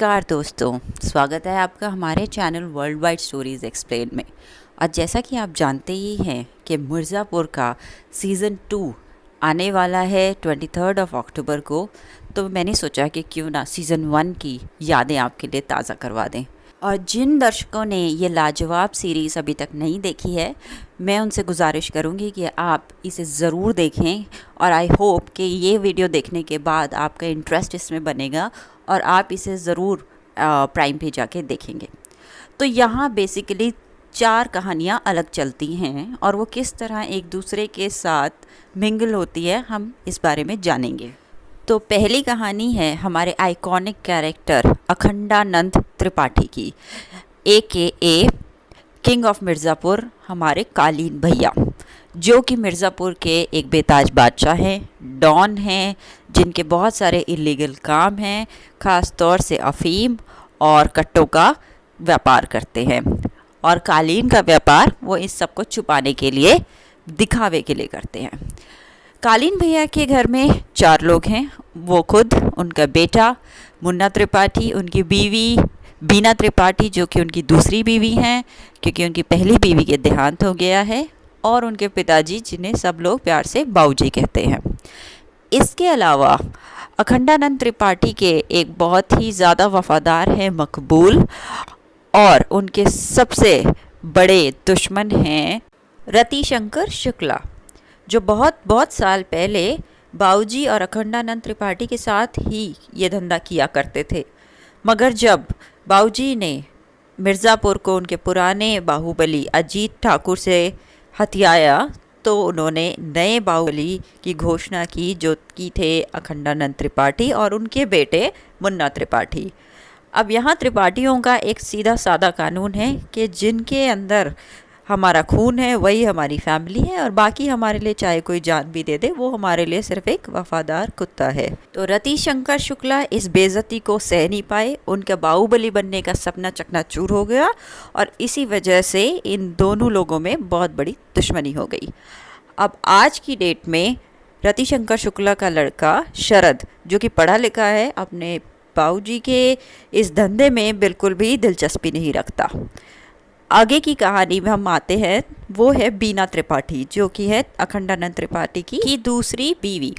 नमस्कार दोस्तों, स्वागत है आपका हमारे channel world wide stories explain में। और जैसा कि आप जानते ही हैं कि मिर्ज़ापुर का सीज़न 2 आने वाला है 23 अक्टूबर को, तो मैंने सोचा कि क्यों ना सीज़न 1 की यादें आपके लिए ताज़ा करवा दें। और जिन दर्शकों ने ये लाजवाब सीरीज़ अभी तक नहीं देखी है, मैं उनसे गुजारिश करूँगी कि आप इसे ज़रूर देखें। और आई होप कि ये वीडियो देखने के बाद आपका इंटरेस्ट इसमें बनेगा और आप इसे ज़रूर प्राइम पे जाके देखेंगे। तो यहाँ बेसिकली 4 कहानियाँ अलग चलती हैं और वो किस तरह एक दूसरे के साथ मिंगल होती है, हम इस बारे में जानेंगे। तो पहली कहानी है हमारे आइकॉनिक कैरेक्टर अखंडानंद त्रिपाठी की, AKA किंग ऑफ मिर्ज़ापुर, हमारे कालीन भैया, जो कि मिर्ज़ापुर के एक बेताज बादशाह हैं, डॉन हैं, जिनके बहुत सारे इलीगल काम हैं, ख़ास तौर से अफ़ीम और कट्टों का व्यापार करते हैं। और कालीन का व्यापार वो इस सब को छुपाने के लिए, दिखावे के लिए करते हैं। कालीन भैया के घर में 4 लोग हैं, वो खुद, उनका बेटा मुन्ना त्रिपाठी, उनकी बीवी बीना त्रिपाठी जो कि उनकी दूसरी बीवी हैं क्योंकि उनकी पहली बीवी के देहांत हो गया है, और उनके पिताजी जिन्हें सब लोग प्यार से बाऊजी कहते हैं। इसके अलावा अखंडानंद त्रिपाठी के एक बहुत ही ज़्यादा वफ़ादार हैं मकबूल, और उनके सबसे बड़े दुश्मन हैं रतिशंकर शुक्ला, जो बहुत साल पहले बाऊजी और अखंडानंद त्रिपाठी के साथ ही ये धंधा किया करते थे। मगर जब बाऊजी ने मिर्ज़ापुर को उनके पुराने बाहुबली अजीत ठाकुर से हथियाया, तो उन्होंने नए बाहुबली की घोषणा की, जो की थे अखंडानंद त्रिपाठी और उनके बेटे मुन्ना त्रिपाठी। अब यहाँ त्रिपाठियों का एक सीधा सादा कानून है कि जिनके अंदर हमारा खून है वही हमारी फैमिली है, और बाकी हमारे लिए चाहे कोई जान भी दे दे, वो हमारे लिए सिर्फ एक वफादार कुत्ता है। तो रतिशंकर शुक्ला इस बेइज्जती को सह नहीं पाए, उनका बाहुबली बनने का सपना चकनाचूर हो गया, और इसी वजह से इन दोनों लोगों में बहुत बड़ी दुश्मनी हो गई। अब आज की डेट में रतिशंकर शुक्ला का लड़का शरद, जो कि पढ़ा लिखा है, अपने बाऊजी के इस धंधे में बिल्कुल भी दिलचस्पी नहीं रखता। आगे की कहानी में हम आते हैं, वो है बीना त्रिपाठी, जो कि है अखंडानंद त्रिपाठी की दूसरी बीवी।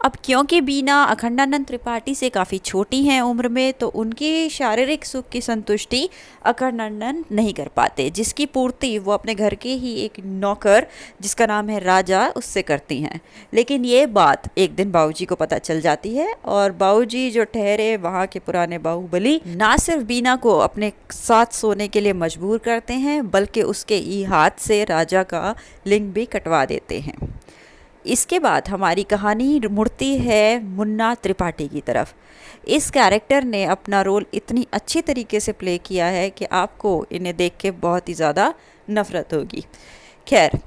अब क्योंकि बीना अखंडानंद त्रिपाठी से काफ़ी छोटी हैं उम्र में, तो उनकी शारीरिक सुख की संतुष्टि अखंडानंद नहीं कर पाते, जिसकी पूर्ति वो अपने घर के ही एक नौकर जिसका नाम है राजा, उससे करती हैं। लेकिन ये बात एक दिन बाऊजी को पता चल जाती है, और बाऊजी जो ठहरे वहाँ के पुराने बाहुबली ना सिर्फ बीना को अपने साथ सोने के लिए मजबूर करते हैं, बल्कि उसके ही हाथ से राजा का लिंग भी कटवा देते हैं। इसके बाद हमारी कहानी मुड़ती है मुन्ना त्रिपाठी की तरफ। इस कैरेक्टर ने अपना रोल इतनी अच्छी तरीके से प्ले किया है कि आपको इन्हें देख के बहुत ही ज़्यादा नफ़रत होगी। खैर,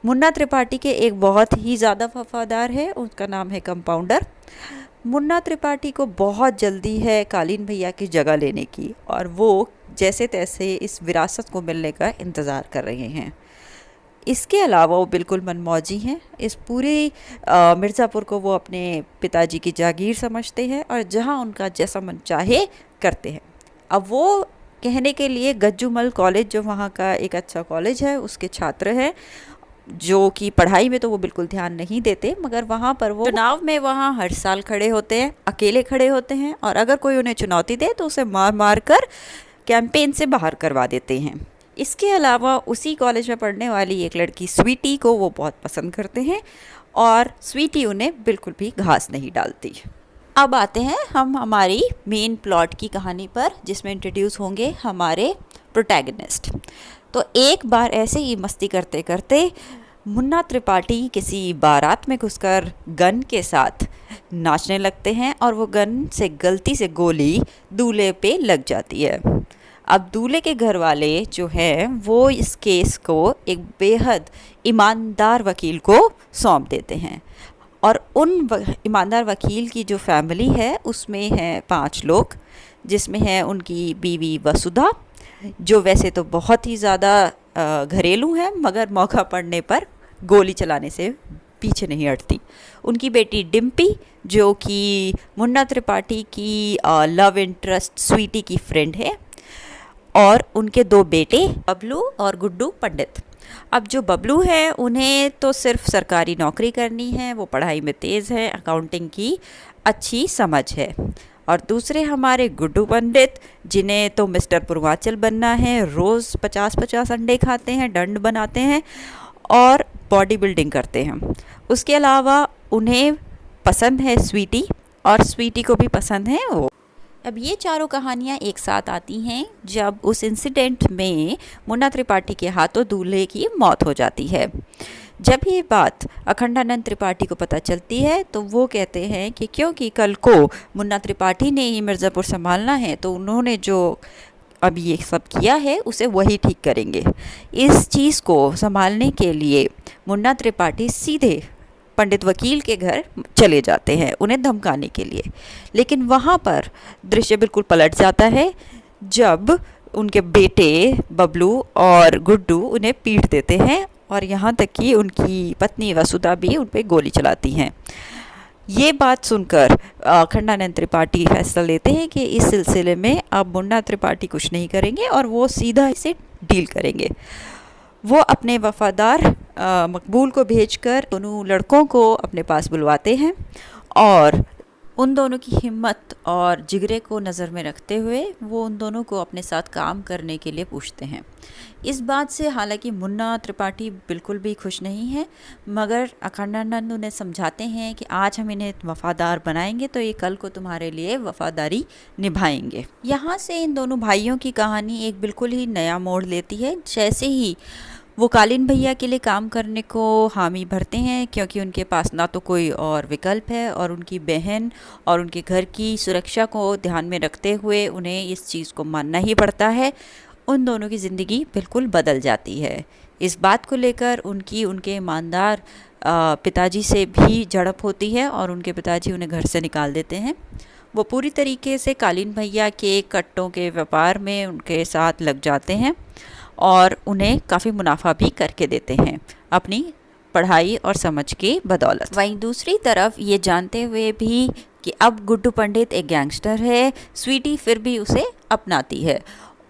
मुन्ना त्रिपाठी के एक बहुत ही ज़्यादा वफादार है, उसका नाम है कंपाउंडर। मुन्ना त्रिपाठी को बहुत जल्दी है कालीन भैया की जगह लेने की, और वो जैसे तैसे इस विरासत को मिलने का इंतज़ार कर रहे हैं। इसके अलावा वो बिल्कुल मनमौजी हैं। इस पूरी मिर्ज़ापुर को वो अपने पिताजी की जागीर समझते हैं, और जहाँ उनका जैसा मन चाहे करते हैं। अब वो कहने के लिए गज्जूमल कॉलेज, जो वहाँ का एक अच्छा कॉलेज है, उसके छात्र हैं, जो कि पढ़ाई में तो वो बिल्कुल ध्यान नहीं देते, मगर वहाँ पर वो चुनाव में वहाँ हर साल खड़े होते हैं, अकेले खड़े होते हैं, और अगर कोई उन्हें चुनौती दे तो उसे मार मार कर कैंपेन से बाहर करवा देते हैं। इसके अलावा उसी कॉलेज में पढ़ने वाली एक लड़की स्वीटी को वो बहुत पसंद करते हैं, और स्वीटी उन्हें बिल्कुल भी घास नहीं डालती। अब आते हैं हम हमारी मेन प्लॉट की कहानी पर, जिसमें इंट्रोड्यूस होंगे हमारे प्रोटैगनिस्ट। तो एक बार ऐसे ही मस्ती करते करते मुन्ना त्रिपाठी किसी बारात में घुसकर गन के साथ नाचने लगते हैं, और वो गन से गलती से गोली दूल्हे पे लग जाती है। अब दूल्हे के घर वाले जो हैं वो इस केस को एक बेहद ईमानदार वकील को सौंप देते हैं, और उन ईमानदार वकील की जो फैमिली है उसमें हैं 5 लोग, जिसमें है उनकी बीवी वसुधा, जो वैसे तो बहुत ही ज़्यादा घरेलू है, मगर मौका पड़ने पर गोली चलाने से पीछे नहीं हटती। उनकी बेटी डिम्पी, जो कि मुन्ना त्रिपाठी की लव इंटरेस्ट स्वीटी की फ्रेंड है, और उनके दो बेटे बबलू और गुड्डू पंडित। अब जो बबलू है उन्हें तो सिर्फ सरकारी नौकरी करनी है, वो पढ़ाई में तेज़ है, अकाउंटिंग की अच्छी समझ है। और दूसरे हमारे गुड्डू पंडित, जिन्हें तो मिस्टर पूर्वांचल बनना है, रोज़ 50-50 अंडे खाते हैं, दंड बनाते हैं और बॉडी बिल्डिंग करते हैं। उसके अलावा उन्हें पसंद है स्वीटी, और स्वीटी को भी पसंद है वो। अब ये चारों कहानियाँ एक साथ आती हैं जब उस इंसिडेंट में मुन्ना त्रिपाठी के हाथों दूल्हे की मौत हो जाती है। जब ये बात अखंडानंद त्रिपाठी को पता चलती है तो वो कहते हैं कि क्योंकि कल को मुन्ना त्रिपाठी ने ही मिर्ज़ापुर संभालना है, तो उन्होंने जो अब ये सब किया है उसे वही ठीक करेंगे। इस चीज़ को संभालने के लिए मुन्ना त्रिपाठी सीधे पंडित वकील के घर चले जाते हैं उन्हें धमकाने के लिए। लेकिन वहाँ पर दृश्य बिल्कुल पलट जाता है जब उनके बेटे बबलू और गुड्डू उन्हें पीट देते हैं, और यहाँ तक कि उनकी पत्नी वसुधा भी उन पर गोली चलाती हैं। ये बात सुनकर अखंडानंद त्रिपाठी फैसला लेते हैं कि इस सिलसिले में अब मुन्ना त्रिपाठी कुछ नहीं करेंगे और वो सीधा इसे डील करेंगे। वो अपने वफ़ादार मकबूल को भेजकर दोनों लड़कों को अपने पास बुलवाते हैं और उन दोनों की हिम्मत और जिगरे को नज़र में रखते हुए वो उन दोनों को अपने साथ काम करने के लिए पूछते हैं। इस बात से हालांकि मुन्ना त्रिपाठी बिल्कुल भी खुश नहीं है, मगर अखंडानंद उन्हें समझाते हैं कि आज हम इन्हें वफ़ादार बनाएंगे तो ये कल को तुम्हारे लिए वफ़ादारी निभाएंगे। यहाँ से इन दोनों भाइयों की कहानी एक बिल्कुल ही नया मोड़ लेती है। जैसे ही वो कालीन भैया के लिए काम करने को हामी भरते हैं, क्योंकि उनके पास ना तो कोई और विकल्प है और उनकी बहन और उनके घर की सुरक्षा को ध्यान में रखते हुए उन्हें इस चीज़ को मानना ही पड़ता है। उन दोनों की ज़िंदगी बिल्कुल बदल जाती है। इस बात को लेकर उनके ईमानदार पिताजी से भी झड़प होती है और उनके पिताजी उन्हें घर से निकाल देते हैं। वो पूरी तरीके से कालीन भैया के कट्टों के व्यापार में उनके साथ लग जाते हैं और उन्हें काफ़ी मुनाफा भी करके देते हैं अपनी पढ़ाई और समझ की बदौलत। वहीं दूसरी तरफ ये जानते हुए भी कि अब गुड्डू पंडित एक गैंगस्टर है, स्वीटी फिर भी उसे अपनाती है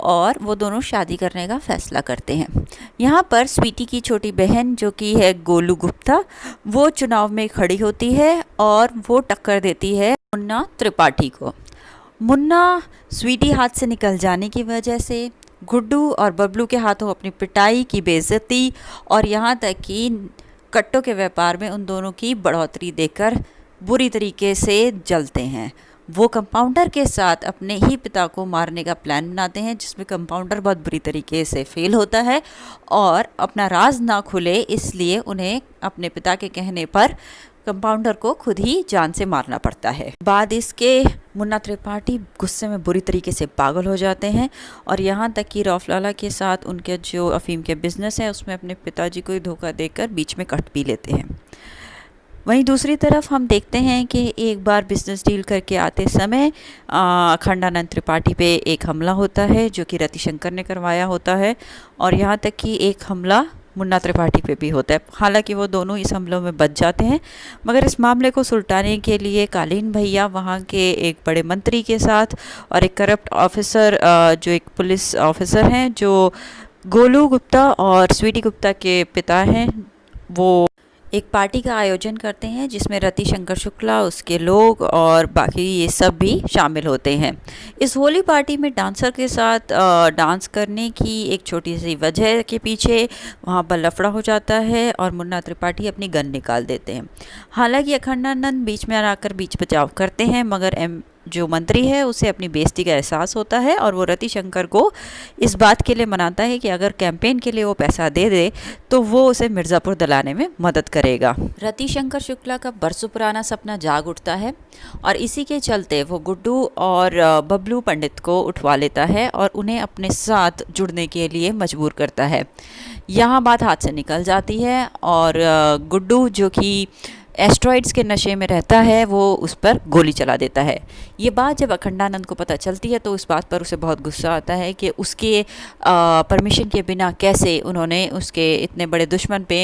और वो दोनों शादी करने का फ़ैसला करते हैं। यहाँ पर स्वीटी की छोटी बहन जो कि है गोलू गुप्ता, वो चुनाव में खड़ी होती है और वो टक्कर देती है मुन्ना त्रिपाठी को। मुन्ना स्वीटी हाथ से निकल जाने की वजह से गुड्डू और बबलू के हाथों अपनी पिटाई की बेइज्जती और यहाँ तक कि कट्टों के व्यापार में उन दोनों की बढ़ोतरी देखकर बुरी तरीके से जलते हैं। वो कंपाउंडर के साथ अपने ही पिता को मारने का प्लान बनाते हैं, जिसमें कंपाउंडर बहुत बुरी तरीके से फेल होता है और अपना राज ना खुले इसलिए उन्हें अपने पिता के कहने पर कंपाउंडर को खुद ही जान से मारना पड़ता है। बाद इसके मुन्ना त्रिपाठी गुस्से में बुरी तरीके से पागल हो जाते हैं और यहाँ तक कि रौफलाला के साथ उनके जो अफीम के बिज़नेस है उसमें अपने पिताजी को ही धोखा देकर बीच में कट भी लेते हैं। वहीं दूसरी तरफ हम देखते हैं कि एक बार बिज़नेस डील करके आते समय अखंडानंद त्रिपाठी पे एक हमला होता है जो कि रतिशंकर ने करवाया होता है और यहाँ तक कि एक हमला मुन्ना त्रिपाठी पे भी होता है। हालांकि वो दोनों इस हमलों में बच जाते हैं, मगर इस मामले को सुलटाने के लिए कालीन भैया वहाँ के एक बड़े मंत्री के साथ और एक करप्ट ऑफिसर जो एक पुलिस ऑफिसर हैं जो गोलू गुप्ता और स्वीटी गुप्ता के पिता हैं, वो एक पार्टी का आयोजन करते हैं जिसमें रतिशंकर शुक्ला, उसके लोग और बाकी ये सब भी शामिल होते हैं। इस होली पार्टी में डांसर के साथ डांस करने की एक छोटी सी वजह के पीछे वहाँ पर लफड़ा हो जाता है और मुन्ना त्रिपाठी अपनी गन निकाल देते हैं। हालांकि अखंडानंद बीच में आकर बीच बचाव करते हैं, मगर जो मंत्री है उसे अपनी बेइज्जती का एहसास होता है और वो रतिशंकर को इस बात के लिए मनाता है कि अगर कैंपेन के लिए वो पैसा दे दे तो वो उसे मिर्ज़ापुर दिलाने में मदद करेगा। रतिशंकर शुक्ला का बरसों पुराना सपना जाग उठता है और इसी के चलते वो गुड्डू और बबलू पंडित को उठवा लेता है और उन्हें अपने साथ जुड़ने के लिए मजबूर करता है। यहाँ बात हाथ से निकल जाती है और गुड्डू जो कि एस्ट्रॉइड्स के नशे में रहता है वो उस पर गोली चला देता है। ये बात जब अखंडानंद को पता चलती है तो इस बात पर उसे बहुत गुस्सा आता है कि उसके परमिशन के बिना कैसे उन्होंने उसके इतने बड़े दुश्मन पे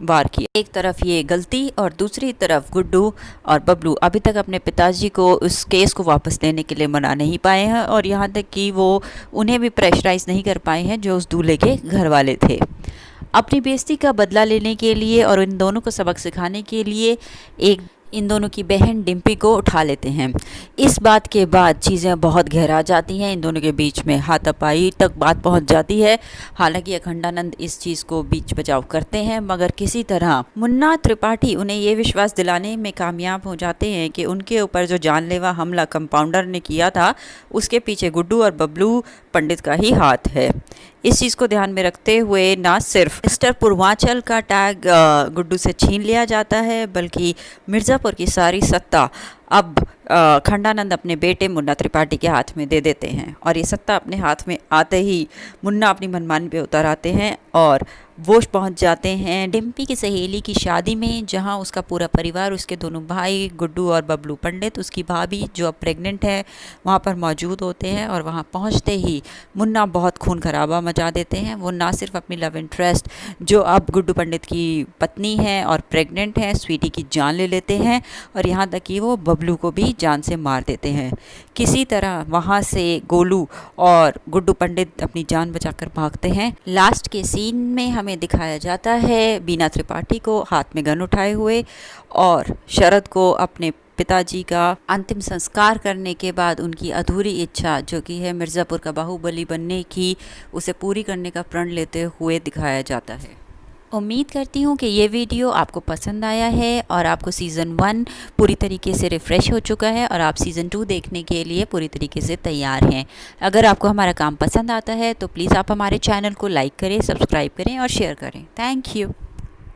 वार किया। एक तरफ ये गलती और दूसरी तरफ गुड्डू और बबलू अभी तक अपने पिताजी को उस केस को वापस लेने के लिए मना नहीं पाए हैं और यहाँ तक कि वो उन्हें भी प्रेशराइज नहीं कर पाए हैं जो उस दूल्हे के घर वाले थे। अपनी बेइज्जती का बदला लेने के लिए और इन दोनों को सबक सिखाने के लिए इन दोनों की बहन डिम्पी को उठा लेते हैं। इस बात के बाद चीज़ें बहुत गहरा जाती हैं, इन दोनों के बीच में हाथापाई तक बात पहुंच जाती है। हालांकि अखंडानंद इस चीज़ को बीच बचाव करते हैं, मगर किसी तरह मुन्ना त्रिपाठी उन्हें ये विश्वास दिलाने में कामयाब हो जाते हैं कि उनके ऊपर जो जानलेवा हमला कंपाउंडर ने किया था उसके पीछे गुड्डू और बबलू पंडित का ही हाथ है। इस चीज़ को ध्यान में रखते हुए ना सिर्फ मिस्टर पूर्वांचल का टैग गुड्डू से छीन लिया जाता है, बल्कि मिर्ज़ापुर की सारी सत्ता अब खंडानंद अपने बेटे मुन्ना त्रिपाठी के हाथ में दे देते हैं। और ये सत्ता अपने हाथ में आते ही मुन्ना अपनी मनमानी पे उतर आते हैं और वो पहुंच जाते हैं डिम्पी की सहेली की शादी में, जहां उसका पूरा परिवार, उसके दोनों भाई गुड्डू और बबलू पंडित, उसकी भाभी जो अब प्रेग्नेंट है, वहां पर मौजूद होते हैं। और वहां पहुंचते ही मुन्ना बहुत खून खराबा मचा देते हैं। वो ना सिर्फ अपनी लव इंटरेस्ट जो अब गुड्डू पंडित की पत्नी है और प्रेग्नेंट है स्वीटी की जान ले लेते हैं और यहाँ तक कि वो बबलू को भी जान से मार देते हैं। किसी तरह वहाँ से गोलू और गुड्डू पंडित अपनी जान बचाकर भागते हैं। लास्ट के सीन में हमें दिखाया जाता है बीना त्रिपाठी को हाथ में गन उठाए हुए और शरद को अपने पिताजी का अंतिम संस्कार करने के बाद उनकी अधूरी इच्छा जो कि है मिर्ज़ापुर का बाहुबली बनने की, उसे पूरी करने का प्रण लेते हुए दिखाया जाता है। उम्मीद करती हूँ कि ये वीडियो आपको पसंद आया है और आपको सीज़न 1 पूरी तरीके से रिफ़्रेश हो चुका है और आप सीज़न 2 देखने के लिए पूरी तरीके से तैयार हैं। अगर आपको हमारा काम पसंद आता है तो प्लीज़ आप हमारे चैनल को लाइक करें, सब्सक्राइब करें और शेयर करें। Thank you.